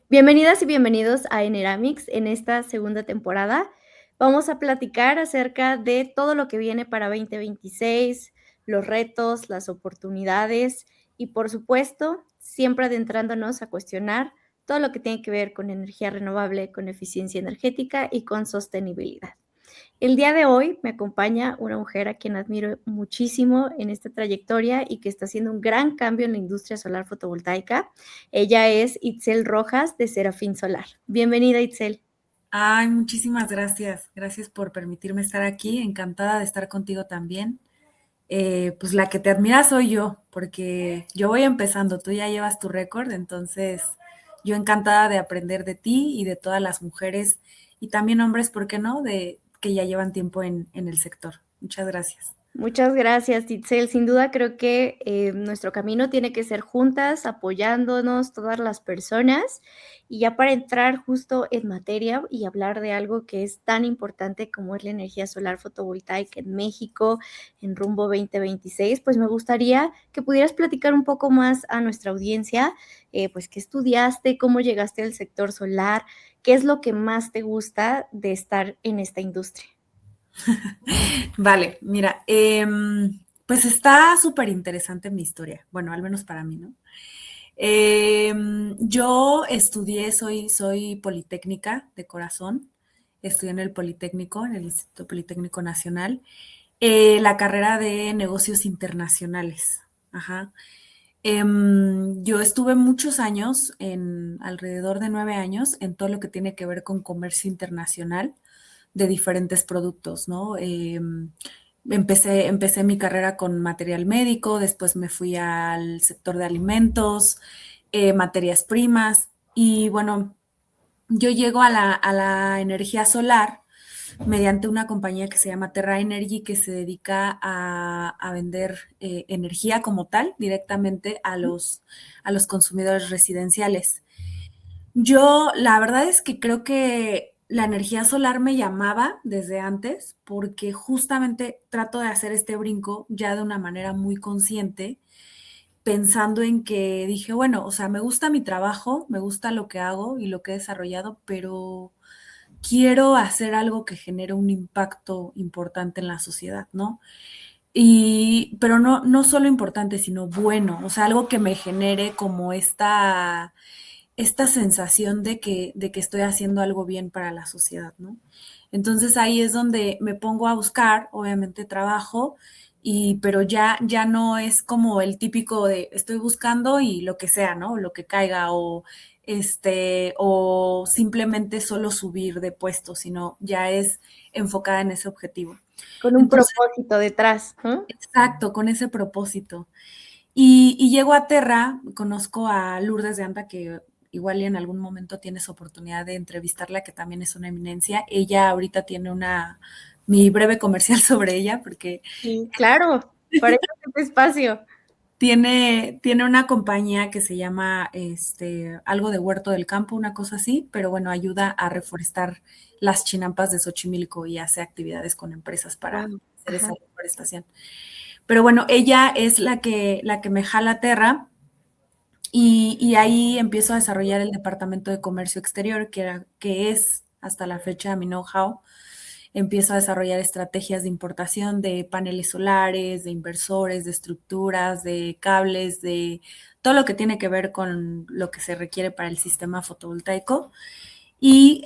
Bienvenidas y bienvenidos a Eneramics en esta segunda temporada. Vamos a platicar acerca de todo lo que viene para 2026, los retos, las oportunidades y, por supuesto, siempre adentrándonos a cuestionar todo lo que tiene que ver con energía renovable, con eficiencia energética y con sostenibilidad. El día de hoy me acompaña una mujer a quien admiro muchísimo en esta trayectoria y que está haciendo un gran cambio en la industria solar fotovoltaica. Ella es Itzel Rojas de Serafín Solar. Bienvenida, Itzel. Ay, muchísimas gracias. Gracias por permitirme estar aquí. Encantada de estar contigo también. Pues la que te admira soy yo, porque yo voy empezando, tú ya llevas tu récord, entonces yo encantada de aprender de ti y de todas las mujeres y también hombres, ¿por qué no? De que ya llevan tiempo en el sector. Muchas gracias. Muchas gracias, Itzel. Sin duda creo que nuestro camino tiene que ser juntas, apoyándonos todas las personas. Y ya para entrar justo en materia y hablar de algo que es tan importante como es la energía solar fotovoltaica en México, en rumbo 2026, pues me gustaría que pudieras platicar un poco más a nuestra audiencia, pues qué estudiaste, cómo llegaste al sector solar, qué es lo que más te gusta de estar en esta industria. Vale, mira, pues está súper interesante mi historia, bueno, al menos para mí, ¿no? Yo estudié, soy politécnica de corazón, estudié en el Politécnico, en el Instituto Politécnico Nacional, la carrera de negocios internacionales. Ajá. Yo estuve muchos años, alrededor de 9 años, en todo lo que tiene que ver con comercio internacional de diferentes productos, ¿no? Empecé mi carrera con material médico, después me fui al sector de alimentos, materias primas y bueno, yo llego a la energía solar mediante una compañía que se llama Terra Energy que se dedica a vender energía como tal directamente a los consumidores residenciales. Yo, la verdad es que creo que la energía solar me llamaba desde antes porque justamente trato de hacer este brinco ya de una manera muy consciente, pensando en que dije, bueno, o sea, me gusta mi trabajo, me gusta lo que hago y lo que he desarrollado, pero quiero hacer algo que genere un impacto importante en la sociedad, ¿no? Pero no solo importante, sino bueno, o sea, algo que me genere como esta sensación de que estoy haciendo algo bien para la sociedad, ¿no? Entonces ahí es donde me pongo a buscar, obviamente trabajo, pero ya no es como el típico de estoy buscando y lo que sea, ¿no? Lo que caiga o simplemente solo subir de puesto, sino ya es enfocada en ese objetivo. Con un Entonces, propósito detrás, ¿no? exacto, con ese propósito. Y llego a Terra, conozco a Lourdes de Anda, que igual y en algún momento tienes oportunidad de entrevistarla, que también es una eminencia. Ella ahorita tiene mi breve comercial sobre ella, porque Sí, claro, para eso es este espacio. tiene una compañía que se llama algo de Huerto del Campo, una cosa así, pero bueno, ayuda a reforestar las chinampas de Xochimilco y hace actividades con empresas para Guau, hacer esa ajá. reforestación. Pero bueno, ella es la que me jala a Terra. Y ahí empiezo a desarrollar el departamento de comercio exterior, que es hasta la fecha mi know-how. Empiezo a desarrollar estrategias de importación de paneles solares, de inversores, de estructuras, de cables, de todo lo que tiene que ver con lo que se requiere para el sistema fotovoltaico. Y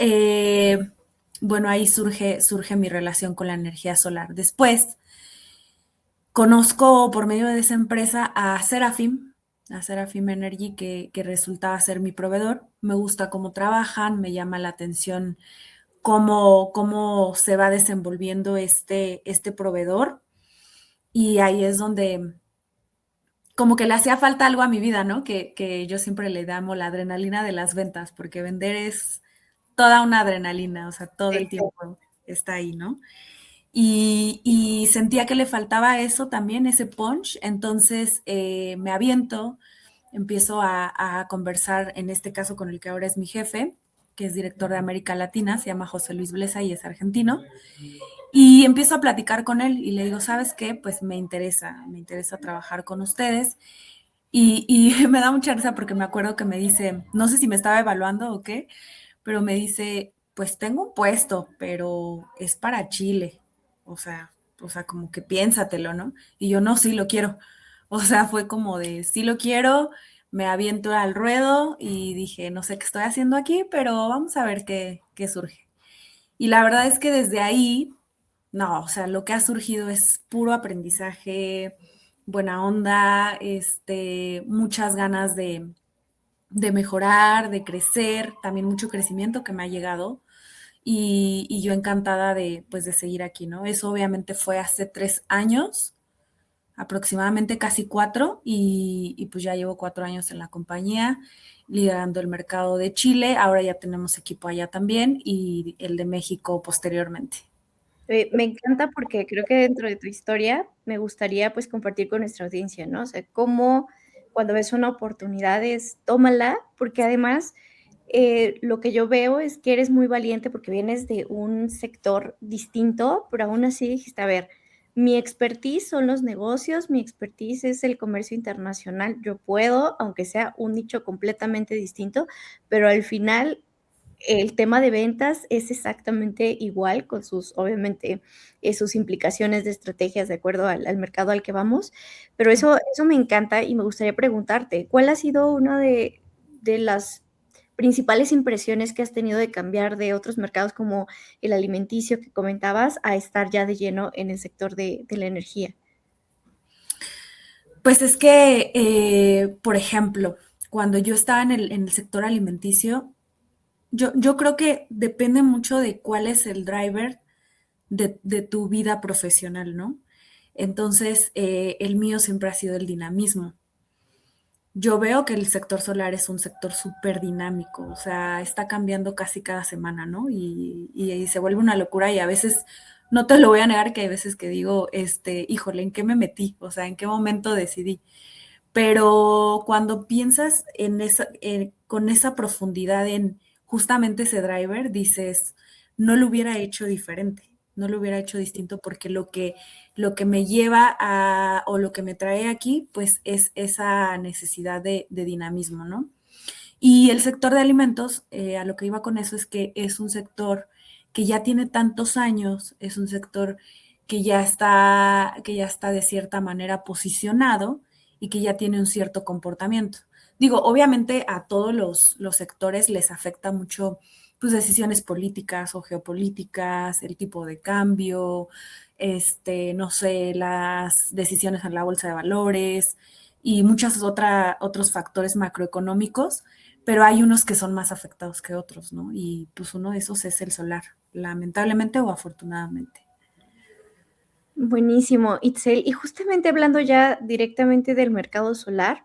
bueno, ahí surge mi relación con la energía solar. Después conozco por medio de esa empresa a Seraphim Energy, que resultaba ser mi proveedor. Me gusta cómo trabajan, me llama la atención cómo se va desenvolviendo este proveedor. Y ahí es donde como que le hacía falta algo a mi vida, ¿no? Que yo siempre le llamo la adrenalina de las ventas, porque vender es toda una adrenalina, o sea, todo Sí, el tiempo está ahí, ¿no? Y sentía que le faltaba eso también, ese punch, entonces me aviento, empiezo a conversar, en este caso con el que ahora es mi jefe, que es director de América Latina, se llama José Luis Blesa y es argentino, y empiezo a platicar con él y le digo, ¿sabes qué? Pues me interesa trabajar con ustedes. Y me da mucha risa porque me acuerdo que me dice, no sé si me estaba evaluando o qué, pero me dice, pues tengo un puesto, pero es para Chile. O sea, como que piénsatelo, ¿no? Y yo no, sí lo quiero. O sea, fue como de, sí lo quiero, me aviento al ruedo y dije, no sé qué estoy haciendo aquí, pero vamos a ver qué surge. Y la verdad es que desde ahí, no, o sea, lo que ha surgido es puro aprendizaje, buena onda, muchas ganas de mejorar, de crecer, también mucho crecimiento que me ha llegado y yo encantada de, pues, de seguir aquí, ¿no? Eso obviamente fue hace 3 años, aproximadamente casi 4, y pues ya llevo 4 años en la compañía, liderando el mercado de Chile, ahora ya tenemos equipo allá también y el de México posteriormente. Me encanta porque creo que dentro de tu historia me gustaría, pues, compartir con nuestra audiencia, ¿no? O sea, cómo cuando ves una oportunidad es tómala, porque además, lo que yo veo es que eres muy valiente porque vienes de un sector distinto, pero aún así dijiste: "A ver, mi expertise son los negocios, mi expertise es el comercio internacional, yo puedo, aunque sea un nicho completamente distinto, pero al final el tema de ventas es exactamente igual con sus, obviamente, sus implicaciones de estrategias de acuerdo al mercado al que vamos, pero eso me encanta y me gustaría preguntarte, ¿cuál ha sido una de las principales impresiones que has tenido de cambiar de otros mercados como el alimenticio que comentabas a estar ya de lleno en el sector de la energía? Pues es que, por ejemplo, cuando yo estaba en el sector alimenticio, yo creo que depende mucho de cuál es el driver de tu vida profesional, ¿no? Entonces, el mío siempre ha sido el dinamismo. Yo veo que el sector solar es un sector súper dinámico, o sea, está cambiando casi cada semana, ¿no? Y se vuelve una locura y a veces, no te lo voy a negar que hay veces que digo, híjole, ¿en qué me metí? O sea, ¿en qué momento decidí? Pero cuando piensas con esa profundidad en justamente ese driver, dices, no lo hubiera hecho diferente, no lo hubiera hecho distinto porque lo que me lleva o lo que me trae aquí, pues es esa necesidad de dinamismo, ¿no? Y el sector de alimentos, a lo que iba con eso es que es un sector que ya tiene tantos años, es un sector que ya está de cierta manera posicionado y que ya tiene un cierto comportamiento. Digo, obviamente a todos los sectores les afecta mucho pues decisiones políticas o geopolíticas, el tipo de cambio, no sé, las decisiones en la bolsa de valores y muchos otros factores macroeconómicos, pero hay unos que son más afectados que otros, ¿no? Y pues uno de esos es el solar, lamentablemente o afortunadamente. Buenísimo, Itzel. Y justamente hablando ya directamente del mercado solar,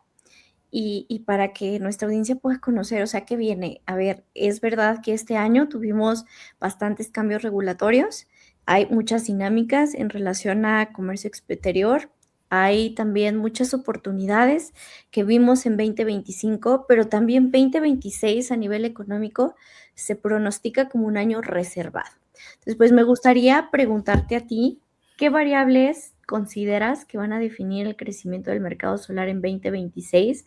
y para que nuestra audiencia pueda conocer, o sea, ¿qué viene? A ver, es verdad que este año tuvimos bastantes cambios regulatorios, hay muchas dinámicas en relación a comercio exterior, hay también muchas oportunidades que vimos en 2025, pero también 2026 a nivel económico se pronostica como un año reservado. Entonces, pues me gustaría preguntarte a ti, ¿qué variables consideras que van a definir el crecimiento del mercado solar en 2026?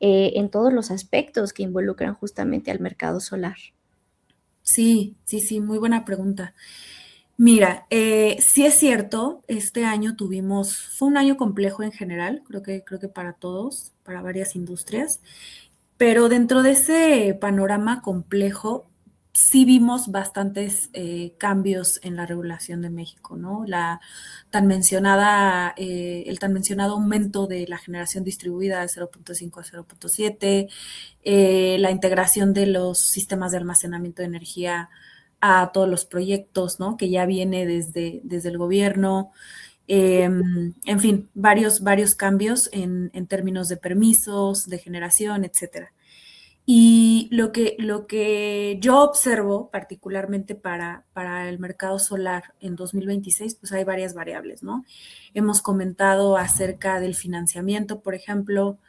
En todos los aspectos que involucran justamente al mercado solar. Sí, sí, sí, muy buena pregunta. Mira, sí es cierto, este año fue un año complejo en general, creo que para todos, para varias industrias. Pero dentro de ese panorama complejo, sí vimos bastantes cambios en la regulación de México, ¿no? El tan mencionado aumento de la generación distribuida de 0.5 a 0.7, la integración de los sistemas de almacenamiento de energía a todos los proyectos, ¿no? Que ya viene desde el gobierno. En fin, varios cambios en términos de permisos, de generación, etcétera. Y lo que yo observo, particularmente para el mercado solar en 2026, pues hay varias variables, ¿no? Hemos comentado acerca del financiamiento, por ejemplo.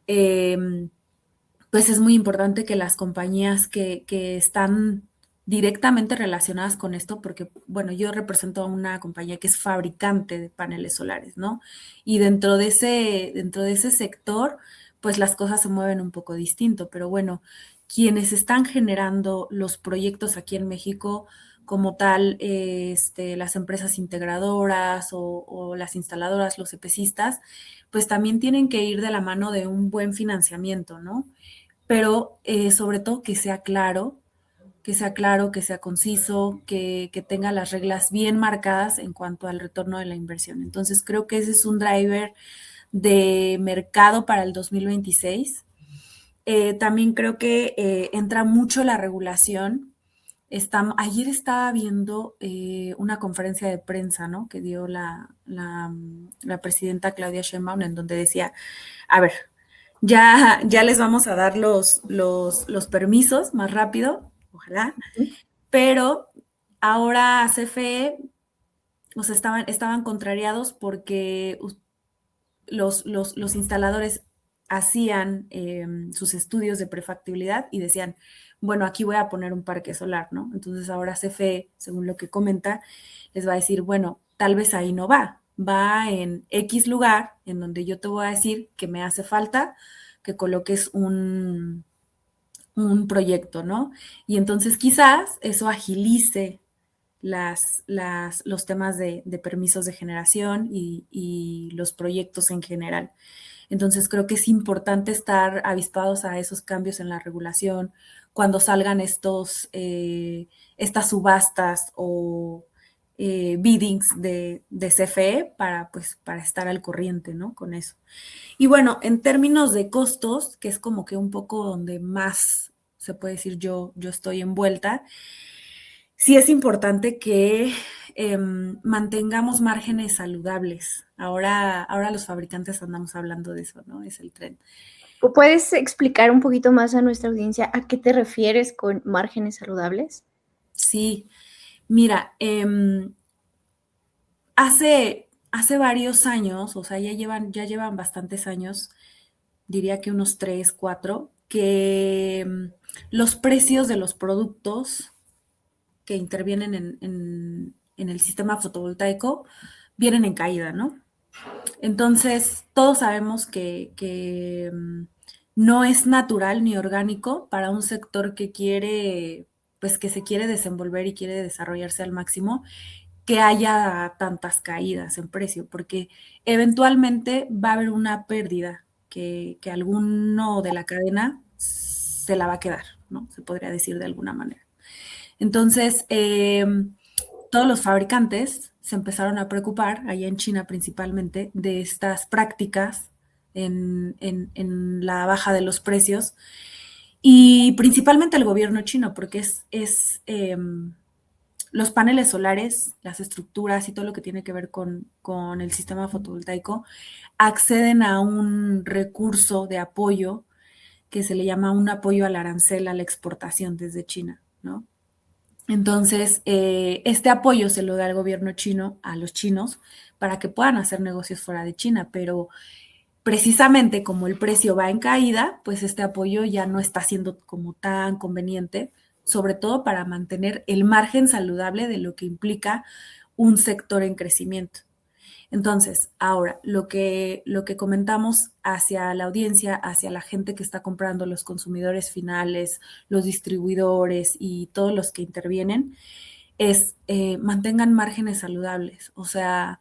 Pues es muy importante que las compañías que están directamente relacionadas con esto, porque, bueno, yo represento a una compañía que es fabricante de paneles solares, ¿no? Y dentro de ese sector, pues las cosas se mueven un poco distinto, pero bueno, quienes están generando los proyectos aquí en México, como tal, las empresas integradoras o las instaladoras, los EPCistas, pues también tienen que ir de la mano de un buen financiamiento, ¿no? Pero sobre todo que sea conciso, que tenga las reglas bien marcadas en cuanto al retorno de la inversión. Entonces, creo que ese es un driver de mercado para el 2026. También creo que entra mucho la regulación. Ayer estaba viendo una conferencia de prensa, ¿no? Que dio la presidenta Claudia Sheinbaum, en donde decía, a ver, ya les vamos a dar los permisos más rápido, ojalá, pero ahora CFE, o sea, estaban contrariados porque los instaladores hacían sus estudios de prefactibilidad y decían, bueno, aquí voy a poner un parque solar, ¿no? Entonces ahora CFE, según lo que comenta, les va a decir, bueno, tal vez ahí no va en X lugar en donde yo te voy a decir que me hace falta que coloques un proyecto, ¿no? Y entonces quizás eso agilice los temas de permisos de generación y los proyectos en general. Entonces creo que es importante estar avispados a esos cambios en la regulación cuando salgan estas subastas o biddings de CFE para estar al corriente, ¿no? Con eso. Y bueno, en términos de costos, que es como que un poco donde más se puede decir yo estoy envuelta, sí es importante que mantengamos márgenes saludables. Ahora los fabricantes andamos hablando de eso, ¿no? Es el tren. ¿Puedes explicar un poquito más a nuestra audiencia a qué te refieres con márgenes saludables? Sí, mira, hace varios años, o sea, ya llevan bastantes años, diría que unos 3, 4, que los precios de los productos que intervienen en el sistema fotovoltaico vienen en caída, ¿no? Entonces, todos sabemos que no es natural ni orgánico para un sector que quiere, pues que se quiere desenvolver y quiere desarrollarse al máximo, que haya tantas caídas en precio, porque eventualmente va a haber una pérdida que alguno de la cadena se la va a quedar, ¿no? Se podría decir de alguna manera. Entonces, todos los fabricantes se empezaron a preocupar, allá en China principalmente, de estas prácticas en la baja de los precios y principalmente el gobierno chino, porque los paneles solares, las estructuras y todo lo que tiene que ver con el sistema fotovoltaico acceden a un recurso de apoyo que se le llama un apoyo al arancel a la exportación desde China, ¿no? Entonces, este apoyo se lo da el gobierno chino a los chinos para que puedan hacer negocios fuera de China, pero precisamente como el precio va en caída, pues este apoyo ya no está siendo como tan conveniente, sobre todo para mantener el margen saludable de lo que implica un sector en crecimiento. Entonces, ahora, lo que comentamos hacia la audiencia, hacia la gente que está comprando, los consumidores finales, los distribuidores y todos los que intervienen, es mantengan márgenes saludables. O sea,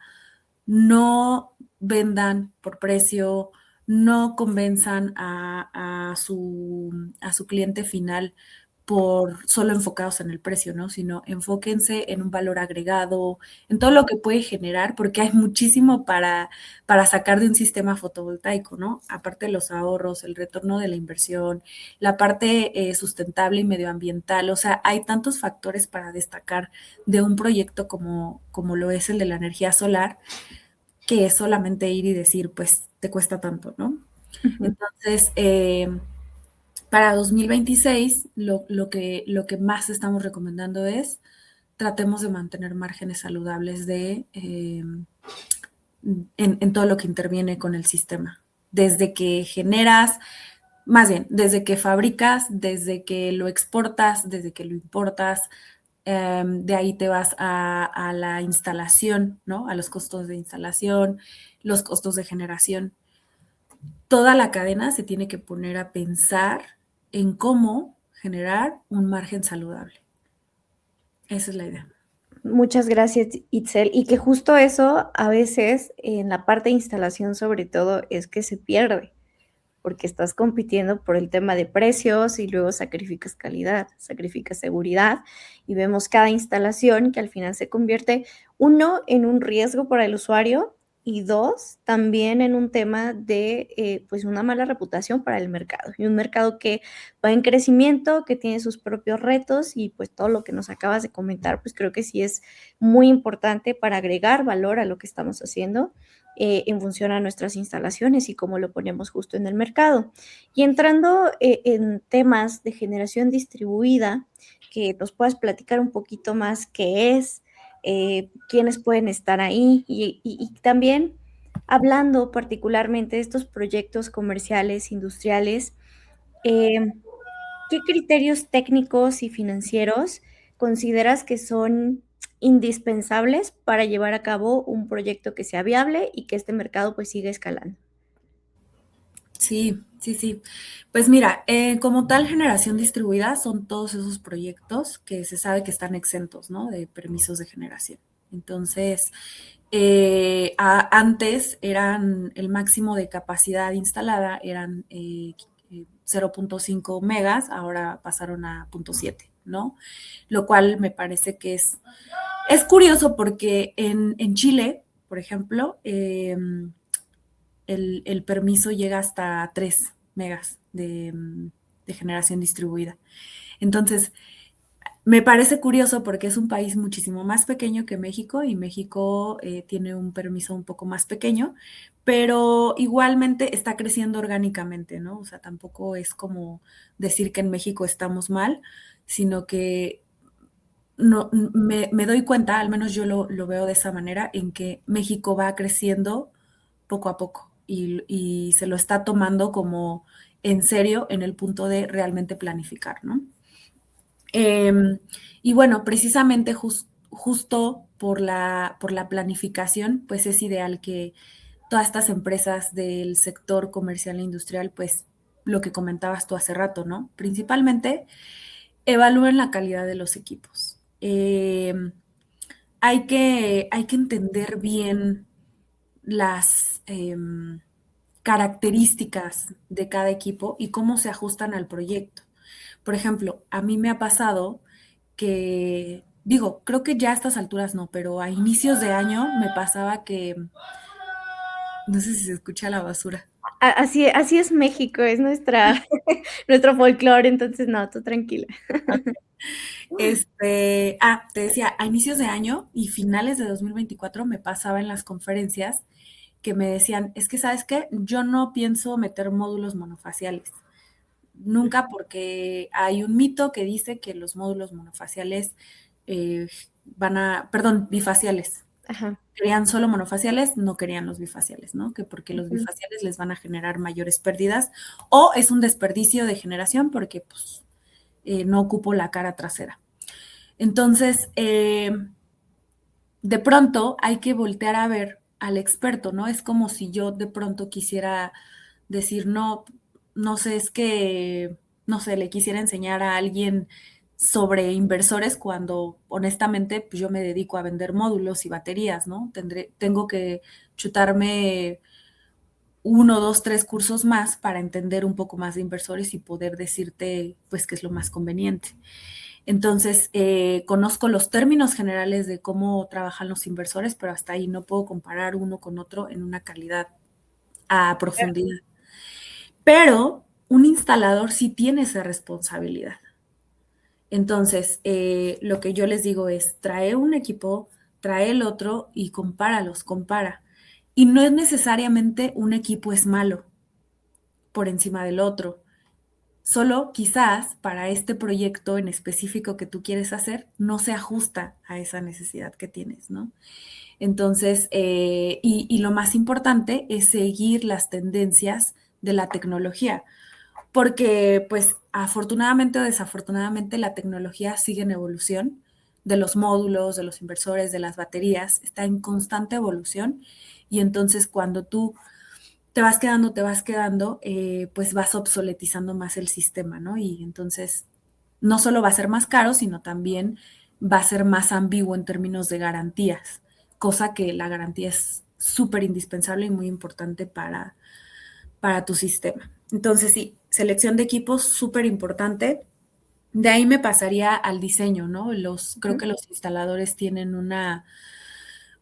no vendan por precio, no convenzan a su cliente final por solo enfocados en el precio, ¿no? Sino enfóquense en un valor agregado, en todo lo que puede generar, porque hay muchísimo para sacar de un sistema fotovoltaico, ¿no? Aparte de los ahorros, el retorno de la inversión, la parte sustentable y medioambiental, o sea, hay tantos factores para destacar de un proyecto como lo es el de la energía solar, que es solamente ir y decir, pues te cuesta tanto, ¿no? Ujú. Entonces, para 2026, lo que más estamos recomendando es tratemos de mantener márgenes saludables en todo lo que interviene con el sistema. Desde que generas, más bien, desde que fabricas, desde que lo exportas, desde que lo importas, de ahí te vas a la instalación, ¿no? A los costos de instalación, los costos de generación. Toda la cadena se tiene que poner a pensar en cómo generar un margen saludable. Esa es la idea. Muchas gracias, Itzel. Y que justo eso a veces en la parte de instalación sobre todo es que se pierde, porque estás compitiendo por el tema de precios y luego sacrificas calidad, sacrificas seguridad y vemos cada instalación que al final se convierte, uno, en un riesgo para el usuario y dos, también en un tema de pues una mala reputación para el mercado y un mercado que va en crecimiento, que tiene sus propios retos y pues todo lo que nos acabas de comentar, pues creo que sí es muy importante para agregar valor a lo que estamos haciendo en función a nuestras instalaciones y cómo lo ponemos justo en el mercado. Y entrando en temas de generación distribuida, que nos puedas platicar un poquito más qué es, quiénes pueden estar ahí y también hablando particularmente de estos proyectos comerciales, industriales, eh, ¿qué criterios técnicos y financieros consideras que son indispensables para llevar a cabo un proyecto que sea viable y que este mercado pues siga escalando? Sí, sí, sí. Pues mira, como tal generación distribuida son todos esos proyectos que se sabe que están exentos, ¿no? De permisos de generación. Entonces, antes eran el máximo de capacidad instalada, eran 0.5 megas, ahora pasaron a 0.7, ¿no? Lo cual me parece que es curioso porque en Chile, por ejemplo, el permiso llega hasta 3 megas de generación distribuida. Entonces, me parece curioso porque es un país muchísimo más pequeño que México y México tiene un permiso un poco más pequeño, pero igualmente está creciendo orgánicamente, ¿no? O sea, tampoco es como decir que en México estamos mal, sino que no, me doy cuenta, al menos yo lo veo de esa manera, en que México va creciendo poco a poco y se lo está tomando como en serio en el punto de realmente planificar, ¿no? Em, y bueno, precisamente justo por la planificación, pues es ideal que todas estas empresas del sector comercial e industrial, pues lo que comentabas tú hace rato, ¿no? Principalmente evalúen la calidad de los equipos. Hay que entender bien las características de cada equipo y cómo se ajustan al proyecto. Por ejemplo, a mí me ha pasado que, digo, creo que ya a estas alturas no, pero a inicios de año me pasaba que, no sé si se escucha la basura. Así es México, es nuestro folclore, entonces no, tú tranquila. Te decía, a inicios de año y finales de 2024 me pasaba en las conferencias que me decían, es que, ¿sabes qué? Yo no pienso meter módulos monofaciales. Nunca porque hay un mito que dice que los módulos monofaciales eh, perdón, bifaciales. Ajá. Querían solo monofaciales, no querían los bifaciales, ¿no? Que porque los Ujú. bifaciales les van a generar mayores pérdidas o es un desperdicio de generación porque pues no ocupo la cara trasera. Entonces, de pronto hay que voltear a ver al experto, ¿no? Es como si yo de pronto quisiera decir, no, no sé, es que, no sé, le quisiera enseñar a alguien sobre inversores cuando honestamente pues yo me dedico a vender módulos y baterías, ¿no? Tengo que chutarme uno, dos, tres cursos más para entender un poco más de inversores y poder decirte pues qué es lo más conveniente. Entonces, conozco los términos generales de cómo trabajan los inversores, pero hasta ahí no puedo comparar uno con otro en una calidad a profundidad. Pero un instalador sí tiene esa responsabilidad. Entonces, lo que yo les digo es, trae un equipo, trae el otro y compáralos, compara. Y no es necesariamente un equipo es malo por encima del otro. Solo quizás para este proyecto en específico que tú quieres hacer, no se ajusta a esa necesidad que tienes, ¿no? Entonces, y lo más importante es seguir las tendencias de la tecnología. porque pues afortunadamente o desafortunadamente la tecnología sigue en evolución de los módulos, de los inversores, de las baterías, está en constante evolución y entonces cuando tú te vas quedando, pues vas obsoletizando más el sistema, ¿no? Y entonces no solo va a ser más caro, sino también va a ser más ambiguo en términos de garantías, cosa que la garantía es súper indispensable y muy importante para tu sistema. Entonces, sí, selección de equipos súper importante. De ahí me pasaría al diseño, ¿no? Creo Ujú. que los instaladores tienen una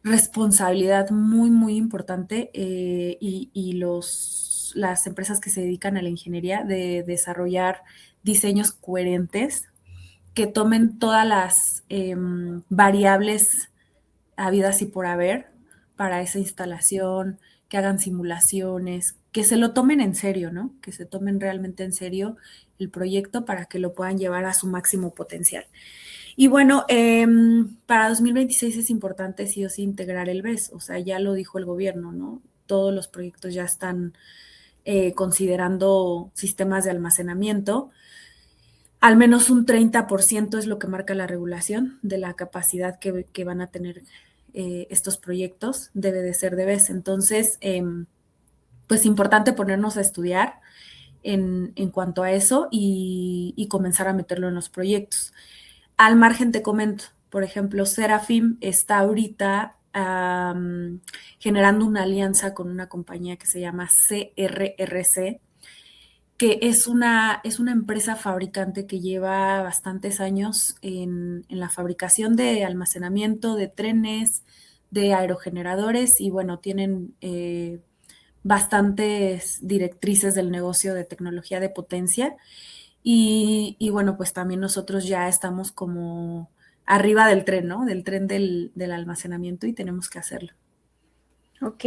responsabilidad muy, muy importante y las empresas que se dedican a la ingeniería de desarrollar diseños coherentes que tomen todas las variables habidas y por haber para esa instalación, que hagan simulaciones, que se lo tomen en serio, ¿no? Que se tomen realmente en serio el proyecto para que lo puedan llevar a su máximo potencial. Y bueno, para 2026 es importante sí o sí integrar el BES, o sea, ya lo dijo el gobierno, ¿no? Todos los proyectos ya están considerando sistemas de almacenamiento. Al menos un 30% es lo que marca la regulación de la capacidad que van a tener estos proyectos, debe de ser de BES. Entonces, pues importante ponernos a estudiar en cuanto a eso y comenzar a meterlo en los proyectos. Al margen te comento, por ejemplo, Serafim está ahorita generando una alianza con una compañía que se llama CRRC, que es una empresa fabricante que lleva bastantes años en la fabricación de almacenamiento de trenes, de aerogeneradores y bueno, tienen bastantes directrices del negocio de tecnología de potencia y bueno, pues también nosotros ya estamos como arriba del tren, ¿no? Del tren del almacenamiento y tenemos que hacerlo. Ok,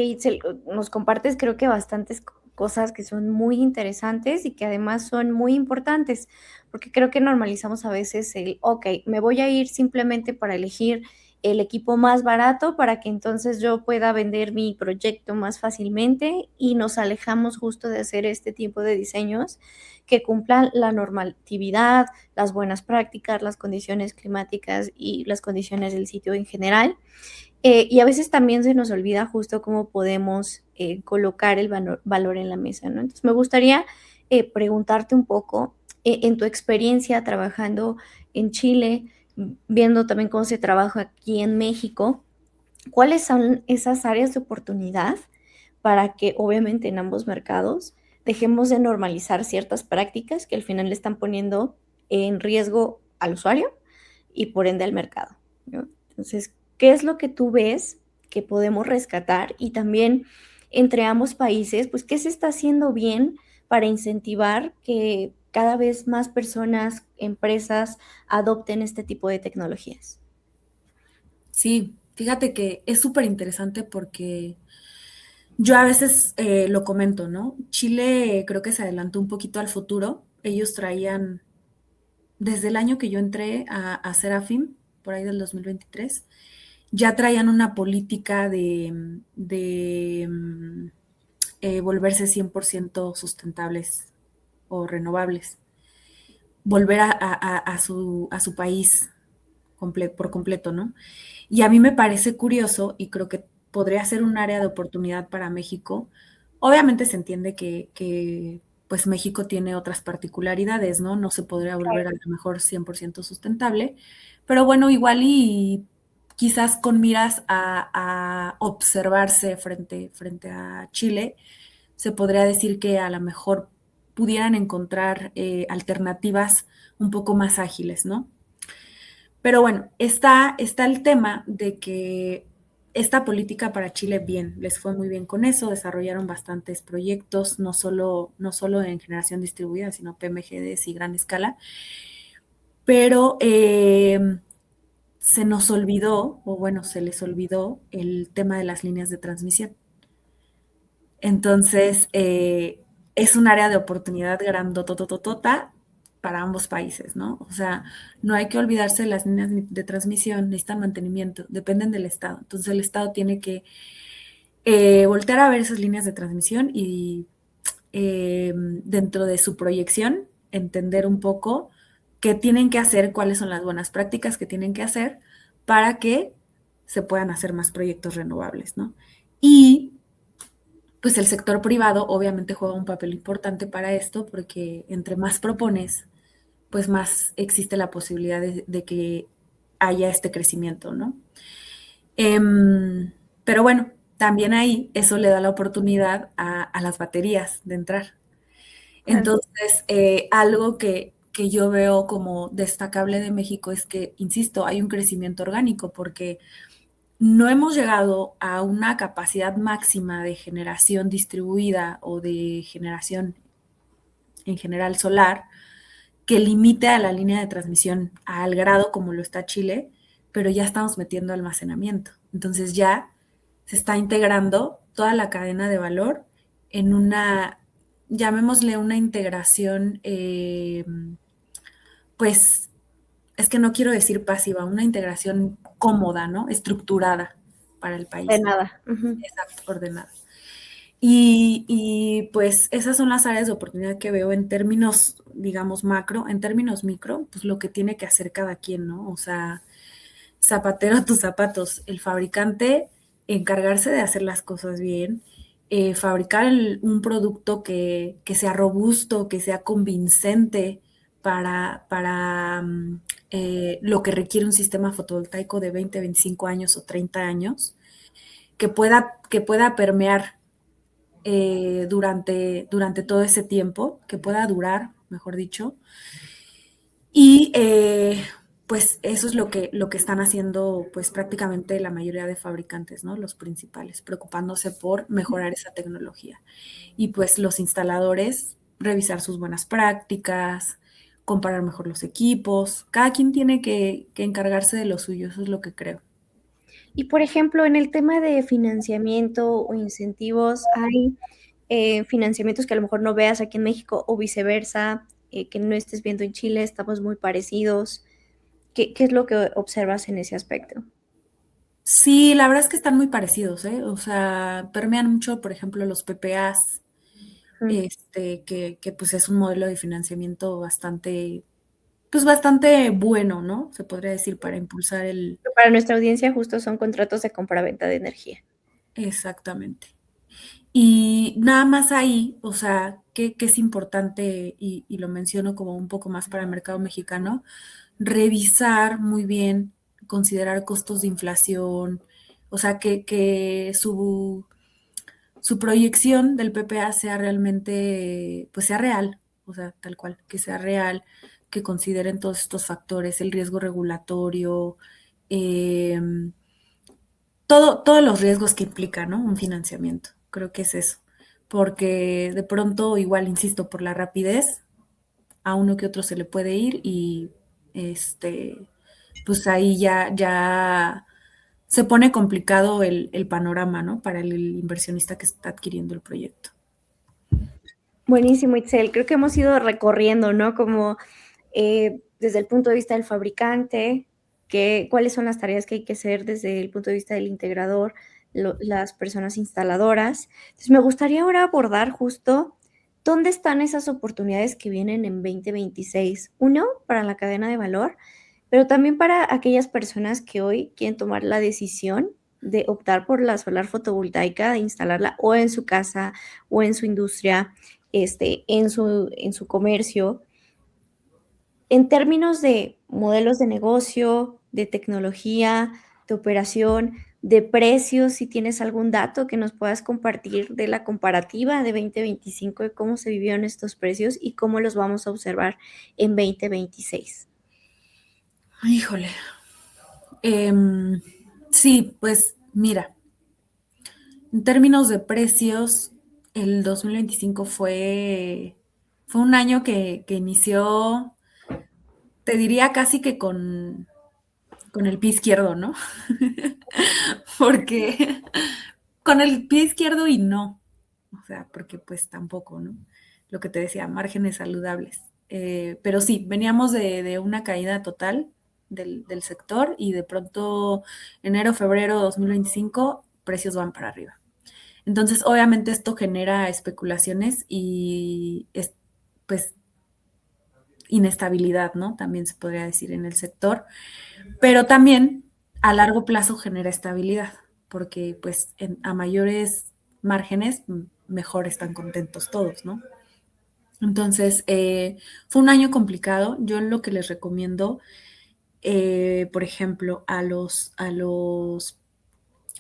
nos compartes creo que bastantes cosas que son muy interesantes y que además son muy importantes, porque creo que normalizamos a veces el, ok, me voy a ir simplemente para elegir el equipo más barato para que entonces yo pueda vender mi proyecto más fácilmente y nos alejamos justo de hacer este tipo de diseños que cumplan la normatividad, las buenas prácticas, las condiciones climáticas y las condiciones del sitio en general. Y a veces también se nos olvida justo cómo podemos colocar el valor en la mesa, ¿no? Entonces, me gustaría preguntarte un poco, en tu experiencia trabajando en Chile, viendo también cómo se trabaja aquí en México, ¿cuáles son esas áreas de oportunidad para que obviamente en ambos mercados dejemos de normalizar ciertas prácticas que al final le están poniendo en riesgo al usuario y por ende al mercado, ¿no? Entonces, ¿qué es lo que tú ves que podemos rescatar? Y también entre ambos países, pues, ¿qué se está haciendo bien para incentivar que cada vez más personas, empresas adopten este tipo de tecnologías? Sí, fíjate que es súper interesante porque yo a veces lo comento, ¿no? Chile creo que se adelantó un poquito al futuro. Ellos traían, desde el año que yo entré a Serafim, por ahí del 2023, ya traían una política de volverse 100% sustentables o renovables, volver a su país por completo, ¿no? Y a mí me parece curioso y creo que podría ser un área de oportunidad para México. Obviamente se entiende que pues México tiene otras particularidades, ¿no? No se podría volver a lo mejor 100% sustentable, pero bueno, igual y quizás con miras a observarse frente a Chile, se podría decir que a lo mejor pudieran encontrar alternativas un poco más ágiles, ¿no? Pero bueno, está el tema de que esta política para Chile bien, les fue muy bien con eso, desarrollaron bastantes proyectos, no solo en generación distribuida, sino PMGDs y gran escala, pero se nos olvidó, o bueno, se les olvidó el tema de las líneas de transmisión. Entonces, es un área de oportunidad grandotototota para ambos países, ¿no? O sea, no hay que olvidarse de las líneas de transmisión, necesitan mantenimiento, dependen del Estado. Entonces, el Estado tiene que voltear a ver esas líneas de transmisión y dentro de su proyección, entender un poco qué tienen que hacer, cuáles son las buenas prácticas que tienen que hacer para que se puedan hacer más proyectos renovables, ¿no? Y pues el sector privado obviamente juega un papel importante para esto porque entre más propones, pues más existe la posibilidad de que haya este crecimiento, ¿no? Pero bueno, también ahí eso le da la oportunidad a las baterías de entrar. Claro. Entonces, algo que yo veo como destacable de México es que, insisto, hay un crecimiento orgánico porque no hemos llegado a una capacidad máxima de generación distribuida o de generación en general solar que limite a la línea de transmisión al grado como lo está Chile, pero ya estamos metiendo almacenamiento. Entonces ya se está integrando toda la cadena de valor en una, llamémosle una integración, pues es que no quiero decir pasiva, una integración cómoda, ¿no? Estructurada para el De país. nada. Ujú. Exacto, ordenada. Pues esas son las áreas de oportunidad que veo en términos, digamos, macro, en términos micro, pues lo que tiene que hacer cada quien, ¿no? O sea, zapatero a tus zapatos, el fabricante encargarse de hacer las cosas bien, fabricar un producto que sea robusto, que sea convincente para lo que requiere un sistema fotovoltaico de 20, 25 años o 30 años, que pueda permear durante todo ese tiempo, que pueda durar, mejor dicho. Y pues eso es lo que están haciendo pues prácticamente la mayoría de fabricantes, ¿no? Los principales, preocupándose por mejorar esa tecnología. Y pues los instaladores, revisar sus buenas prácticas, comparar mejor los equipos. Cada quien tiene que encargarse de lo suyo, eso es lo que creo. Y, por ejemplo, en el tema de financiamiento o incentivos, ¿hay, financiamientos que a lo mejor no veas aquí en México o viceversa, que no estés viendo en Chile? Estamos muy parecidos. ¿Qué es lo que observas en ese aspecto? Sí, la verdad es que están muy parecidos, ¿eh? O sea, permean mucho, por ejemplo, los PPAs, Ujú. que pues es un modelo de financiamiento bastante, pues bastante bueno, ¿no? Se podría decir para impulsar el... Para nuestra audiencia, justo son contratos de compraventa de energía. Exactamente. Y nada más ahí, o sea, que es importante, y lo menciono como un poco más para el mercado mexicano, revisar muy bien, considerar costos de inflación, o sea, que su proyección del PPA sea realmente, pues sea real, o sea, tal cual, que sea real, que consideren todos estos factores, el riesgo regulatorio, em, todos los riesgos que implica, ¿no? Un financiamiento. Creo que es eso. Porque de pronto, igual, insisto, por la rapidez, a uno que otro se le puede ir y este, pues ahí ya se pone complicado el panorama, ¿no? Para el inversionista que está adquiriendo el proyecto. Buenísimo, Itzel. Creo que hemos ido recorriendo, ¿no? Como desde el punto de vista del fabricante, cuáles son las tareas que hay que hacer desde el punto de vista del integrador, las personas instaladoras. Entonces, me gustaría ahora abordar justo dónde están esas oportunidades que vienen en 2026. Uno, para la cadena de valor, pero también para aquellas personas que hoy quieren tomar la decisión de optar por la solar fotovoltaica, de instalarla o en su casa o en su industria, en su comercio. En términos de modelos de negocio, de tecnología, de operación, de precios, si tienes algún dato que nos puedas compartir de la comparativa de 2025, de cómo se vivieron estos precios y cómo los vamos a observar en 2026. Híjole. Em, sí, pues mira, en términos de precios, el 2025 fue un año que inició, te diría casi que con el pie izquierdo, ¿no? Porque con el pie izquierdo y no, o sea, porque pues tampoco, ¿no? Lo que te decía, márgenes saludables. Pero sí, veníamos de una caída total del sector y de pronto enero, febrero 2025, precios van para arriba. Entonces, obviamente esto genera especulaciones y pues inestabilidad, ¿no? También se podría decir en el sector, pero también a largo plazo genera estabilidad, porque pues a mayores márgenes, mejor están contentos todos, ¿no? Entonces, fue un año complicado. Yo lo que les recomiendo, por ejemplo, a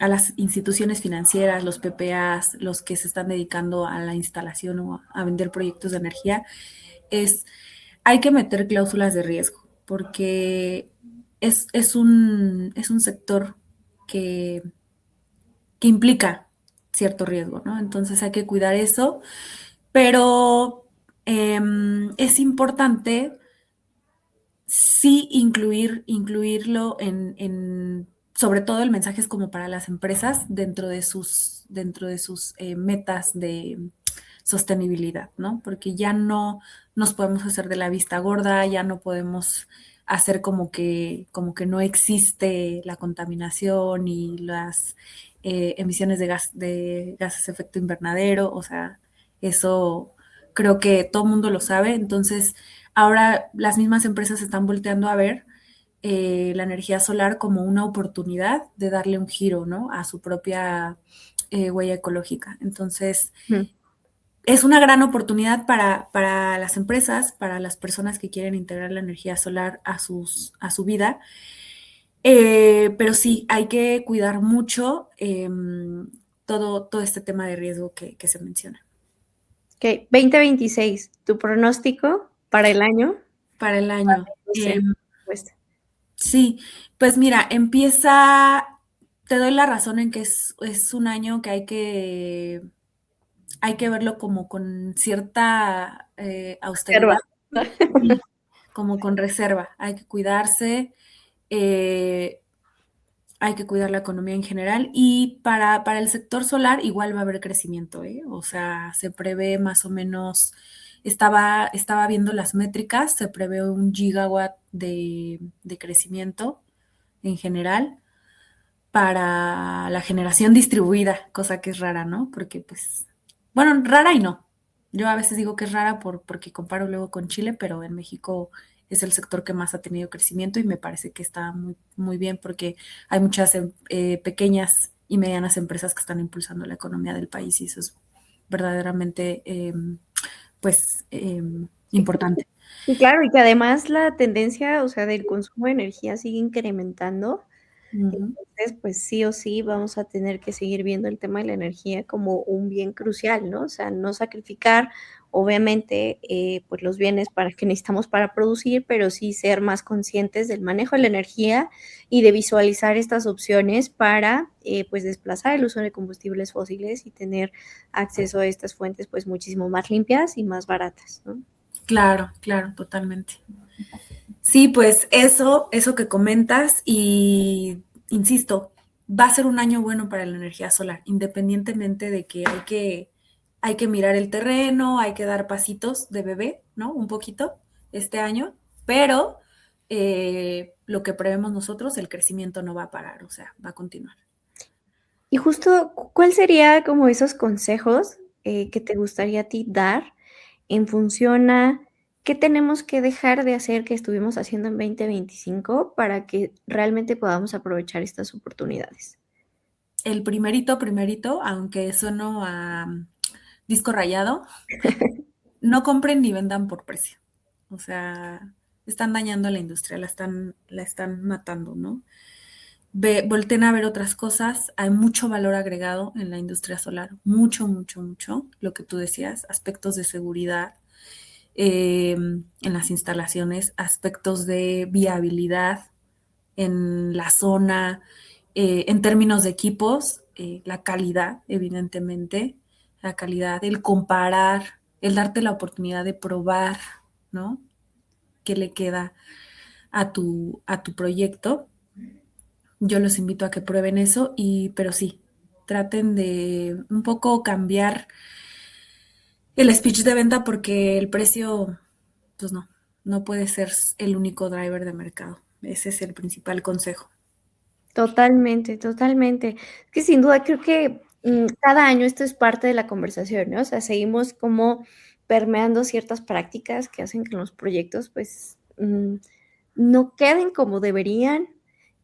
las instituciones financieras, los PPAs, los que se están dedicando a la instalación o a vender proyectos de energía, es hay que meter cláusulas de riesgo, porque es un sector que, que implica cierto riesgo, ¿no? Entonces hay que cuidar eso, pero es importante sí incluirlo sobre todo el mensaje es como para las empresas dentro de sus metas de sostenibilidad, ¿no? Porque ya no nos podemos hacer de la vista gorda, ya no podemos hacer como que no existe la contaminación y las emisiones de gases de efecto invernadero, o sea, eso creo que todo el mundo lo sabe, entonces ahora las mismas empresas están volteando a ver la energía solar como una oportunidad de darle un giro, ¿no? A su propia huella ecológica. Entonces, Ujú. es una gran oportunidad para las empresas, para las personas que quieren integrar la energía solar a su vida. Pero sí, hay que cuidar mucho todo este tema de riesgo que se menciona. Ok, 2026, ¿tu pronóstico para el año? Para el Para año. la industria y propuesta. Sí, pues mira, empieza, te doy la razón en que es un año que hay que verlo como con cierta Reserva. austeridad, sí, como con reserva. Hay que cuidarse, eh, hay que cuidar la economía en general y para el sector solar igual va a haber crecimiento, ¿eh? O sea, se prevé más o menos, estaba viendo las métricas, se prevé 1 gigawatt de crecimiento en general para la generación distribuida, cosa que es rara, ¿no? Porque pues, bueno, rara y no. Yo a veces digo que es rara porque comparo luego con Chile, pero en México es el sector que más ha tenido crecimiento y me parece que está muy bien porque hay muchas pequeñas y medianas empresas que están impulsando la economía del país y eso es verdaderamente, pues, importante. Sí, claro, y que además la tendencia, o sea, del consumo de energía sigue incrementando. Ujú. Entonces, pues sí o sí vamos a tener que seguir viendo el tema de la energía como un bien crucial, ¿no? O sea, no sacrificar, obviamente, pues los bienes para que necesitamos para producir, pero sí ser más conscientes del manejo de la energía y de visualizar estas opciones para, pues, desplazar el uso de combustibles fósiles y tener acceso a estas fuentes, pues, muchísimo más limpias y más baratas, ¿no? Claro, claro, totalmente. Sí, pues eso que comentas y insisto, va a ser un año bueno para la energía solar, independientemente de que hay que mirar el terreno, hay que dar pasitos de bebé, ¿no? Un poquito este año, pero lo que prevemos nosotros, el crecimiento no va a parar, o sea, va a continuar. Y justo, ¿cuál sería como esos consejos, que te gustaría a ti dar en función a qué tenemos que dejar de hacer que estuvimos haciendo en 2025 para que realmente podamos aprovechar estas oportunidades? El primerito, aunque sueno a disco rayado, no compren ni vendan por precio. O sea, están dañando a la industria, la están matando, ¿no? Volten a ver otras cosas. Hay mucho valor agregado en la industria solar, mucho. Lo que tú decías, aspectos de seguridad en las instalaciones, aspectos de viabilidad en la zona, en términos de equipos, la calidad, evidentemente, la calidad, el comparar, el darte la oportunidad de probar, ¿no? ¿Qué le queda a tu proyecto? Yo los invito a que prueben eso pero sí, traten de un poco cambiar el speech de venta porque el precio, pues no puede ser el único driver de mercado. Ese es el principal consejo. Totalmente, totalmente. Es que sin duda creo que cada año esto es parte de la conversación, ¿no? O sea, seguimos como permeando ciertas prácticas que hacen que los proyectos, pues, no queden como deberían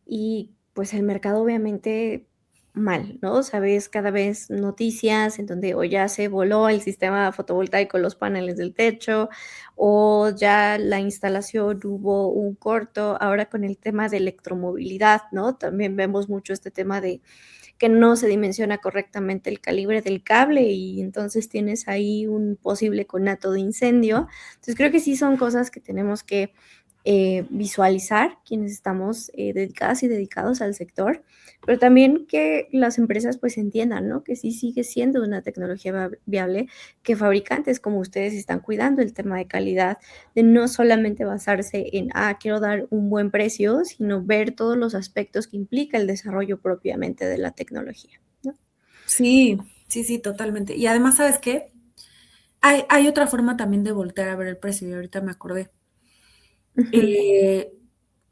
y, pues, el mercado obviamente mal, ¿no? O sea, ves cada vez noticias en donde o ya se voló el sistema fotovoltaico, los paneles del techo, o ya la instalación hubo un corto. Ahora con el tema de electromovilidad, ¿no? También vemos mucho este tema de que no se dimensiona correctamente el calibre del cable y entonces tienes ahí un posible conato de incendio. Entonces creo que sí son cosas que tenemos que visualizar quienes estamos dedicadas y dedicados al sector, pero también que las empresas pues entiendan, ¿no? Que sí sigue siendo una tecnología viable, que fabricantes como ustedes están cuidando el tema de calidad, de no solamente basarse en, quiero dar un buen precio, sino ver todos los aspectos que implica el desarrollo propiamente de la tecnología, ¿no? Sí, sí, sí, totalmente. Y además, ¿sabes qué? Hay otra forma también de voltear a ver el precio, y ahorita me acordé. Ujú, Eh,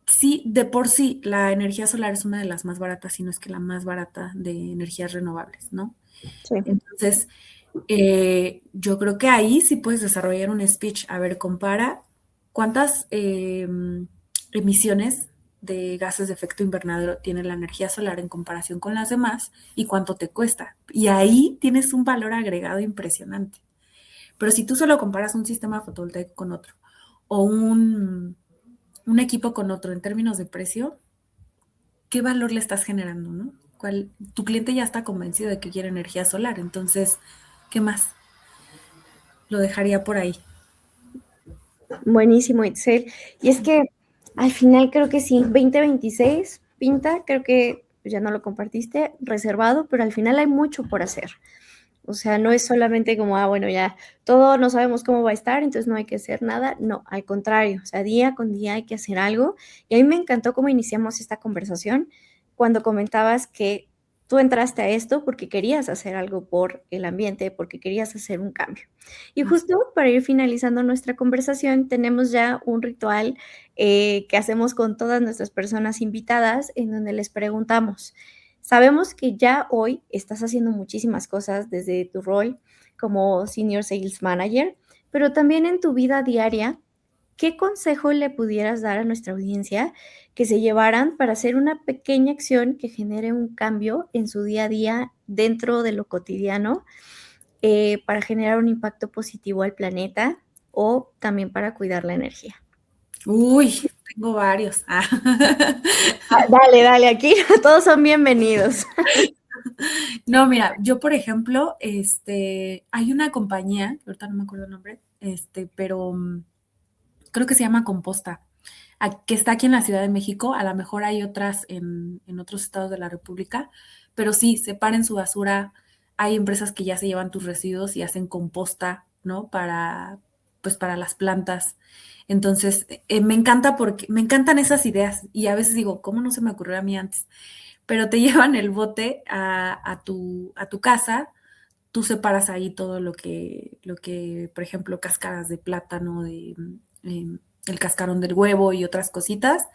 sí, de por sí, la energía solar es una de las más baratas, si no es que la más barata de energías renovables, ¿no? sí. Entonces, yo creo que ahí sí puedes desarrollar un speech. A ver, compara cuántas emisiones de gases de efecto invernadero tiene la energía solar en comparación con las demás y cuánto te cuesta. Y ahí tienes un valor agregado impresionante. Pero si tú solo comparas un sistema fotovoltaico con otro o un equipo con otro en términos de precio, ¿qué valor le estás generando, no? Tu cliente ya está convencido de que quiere energía solar, entonces, ¿qué más? Lo dejaría por ahí. Buenísimo, Itzel. Y es que al final creo que sí, 2026 pinta, creo que ya no lo compartiste, reservado, pero al final hay mucho por hacer. O sea, no es solamente como, bueno, ya todo no sabemos cómo va a estar, entonces no hay que hacer nada. No, al contrario, o sea, día con día hay que hacer algo. Y a mí me encantó cómo iniciamos esta conversación cuando comentabas que tú entraste a esto porque querías hacer algo por el ambiente, porque querías hacer un cambio. Y justo para ir finalizando nuestra conversación, tenemos ya un ritual que hacemos con todas nuestras personas invitadas en donde les preguntamos, sabemos que ya hoy estás haciendo muchísimas cosas desde tu rol como Senior Sales Manager, pero también en tu vida diaria, ¿qué consejo le pudieras dar a nuestra audiencia que se llevaran para hacer una pequeña acción que genere un cambio en su día a día dentro de lo cotidiano, para generar un impacto positivo al planeta o también para cuidar la energía? Uy, tengo varios. Dale, dale, aquí todos son bienvenidos. No, mira, yo, por ejemplo, hay una compañía, ahorita no me acuerdo el nombre, pero creo que se llama Composta, que está aquí en la Ciudad de México. A lo mejor hay otras en otros estados de la República, pero sí, separen su basura. Hay empresas que ya se llevan tus residuos y hacen composta, ¿no? Pues para las plantas. Entonces, me encanta porque me encantan esas ideas y a veces digo, ¿cómo no se me ocurrió a mí antes? Pero te llevan el bote a tu casa, tú separas ahí todo lo que, por ejemplo, cáscaras de plátano, el cascarón del huevo y otras cositas,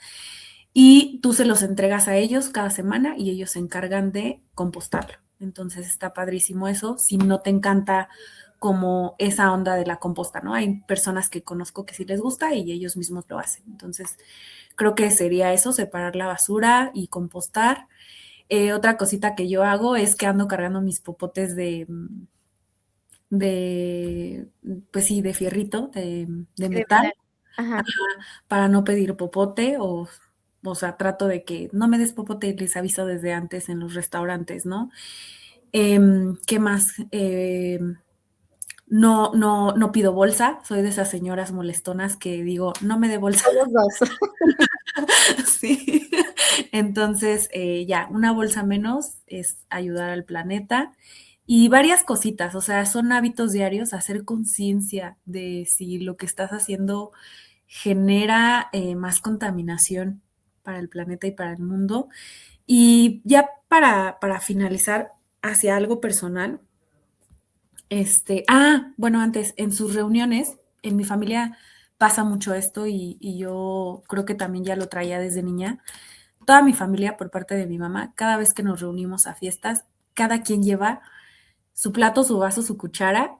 y tú se los entregas a ellos cada semana y ellos se encargan de compostarlo. Entonces está padrísimo eso, si no te encanta como esa onda de la composta, ¿no? Hay personas que conozco que sí les gusta y ellos mismos lo hacen. Entonces, creo que sería eso, separar la basura y compostar. Otra cosita que yo hago es que ando cargando mis popotes pues sí, de fierrito, de Sí, de metal, metal. Ajá. para no pedir popote o sea, trato de que no me des popote y les aviso desde antes en los restaurantes, ¿no? ¿Qué más? No pido bolsa, soy de esas señoras molestonas que digo, no me dé bolsa. Somos 2. Sí. Entonces, ya, una bolsa menos es ayudar al planeta y varias cositas, o sea, son hábitos diarios, hacer conciencia de si lo que estás haciendo genera más contaminación para el planeta y para el mundo. Y ya para finalizar, hacia algo personal, bueno, antes, en sus reuniones, en mi familia pasa mucho esto y yo creo que también ya lo traía desde niña. Toda mi familia, por parte de mi mamá, cada vez que nos reunimos a fiestas, cada quien lleva su plato, su vaso, su cuchara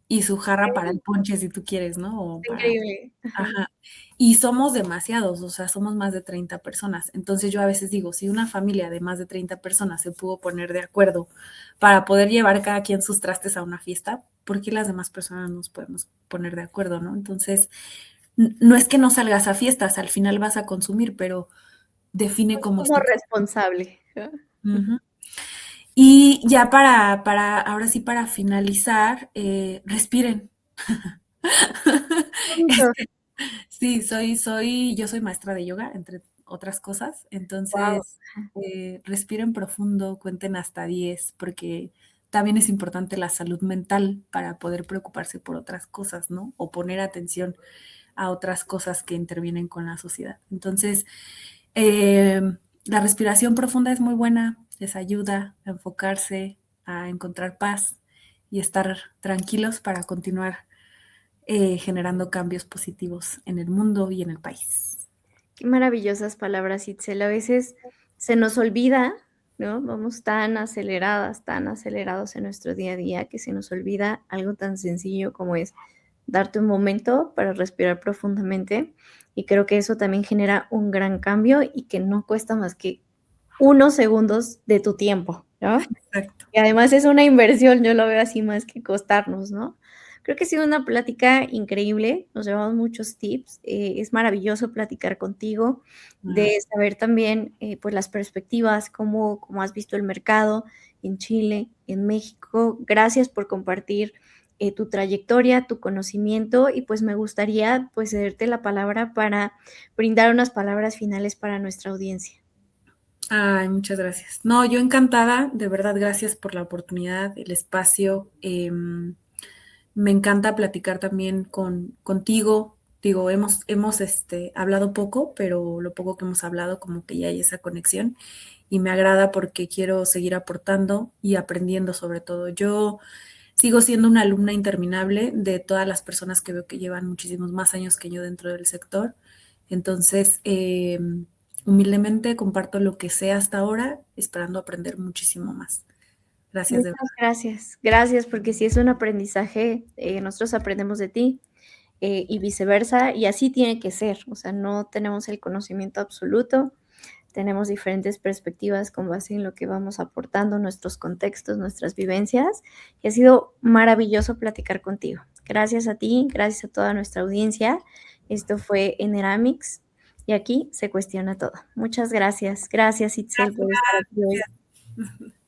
y su jarra para el ponche, si tú quieres, ¿no? O para Increíble. Ajá. ajá. Y somos demasiados, o sea, somos más de 30 personas. Entonces, yo a veces digo, si una familia de más de 30 personas se pudo poner de acuerdo para poder llevar cada quien sus trastes a una fiesta, ¿por qué las demás personas no nos podemos poner de acuerdo, no? Entonces, no es que no salgas a fiestas, al final vas a consumir, pero define Pues cómo es como tu. responsable, ¿no? Ujú. Y ya ahora sí, para finalizar, respiren. Bonito. Este, sí, yo soy maestra de yoga, entre otras cosas. Guau. Entonces, respiren profundo, cuenten hasta 10, porque también es importante la salud mental para poder preocuparse por otras cosas, ¿no? O poner atención a otras cosas que intervienen con la sociedad. Entonces, la respiración profunda es muy buena, les ayuda a enfocarse, a encontrar paz y estar tranquilos para continuar generando cambios positivos en el mundo y en el país. Qué maravillosas palabras, Itzel. A veces se nos olvida, ¿no? Vamos tan aceleradas, tan acelerados en nuestro día a día, que se nos olvida algo tan sencillo como es darte un momento para respirar profundamente. Y creo que eso también genera un gran cambio y que no cuesta más que unos segundos de tu tiempo, ¿no? Exacto. Y además es una inversión, yo lo veo así más que costarnos, ¿no? Creo que ha sido una plática increíble, nos llevamos muchos tips, es maravilloso platicar contigo, Ah, de saber también, pues, las perspectivas, cómo has visto el mercado en Chile, en México. Gracias por compartir, tu trayectoria, tu conocimiento y, pues, me gustaría, pues, cederte la palabra para brindar unas palabras finales para nuestra audiencia. ay, muchas gracias. No, yo encantada, de verdad, gracias por la oportunidad, el espacio. Me encanta platicar también contigo. Digo, hemos hablado poco, pero lo poco que hemos hablado, como que ya hay esa conexión y me agrada porque quiero seguir aportando y aprendiendo sobre todo. Yo sigo siendo una alumna interminable de todas las personas que veo que llevan muchísimos más años que yo dentro del sector. Entonces, humildemente comparto lo que sé hasta ahora, esperando aprender muchísimo más. Gracias de Muchas verdad. gracias. Gracias, porque sí es un aprendizaje, nosotros aprendemos de ti, y viceversa, y así tiene que ser. O sea, no tenemos el conocimiento absoluto, tenemos diferentes perspectivas con base en lo que vamos aportando, nuestros contextos, nuestras vivencias, y ha sido maravilloso platicar contigo. Gracias a ti, gracias a toda nuestra audiencia. Esto fue Eneramics, y aquí se cuestiona todo. Muchas gracias. Gracias, Itzel, por estar aquí hoy. Gracias.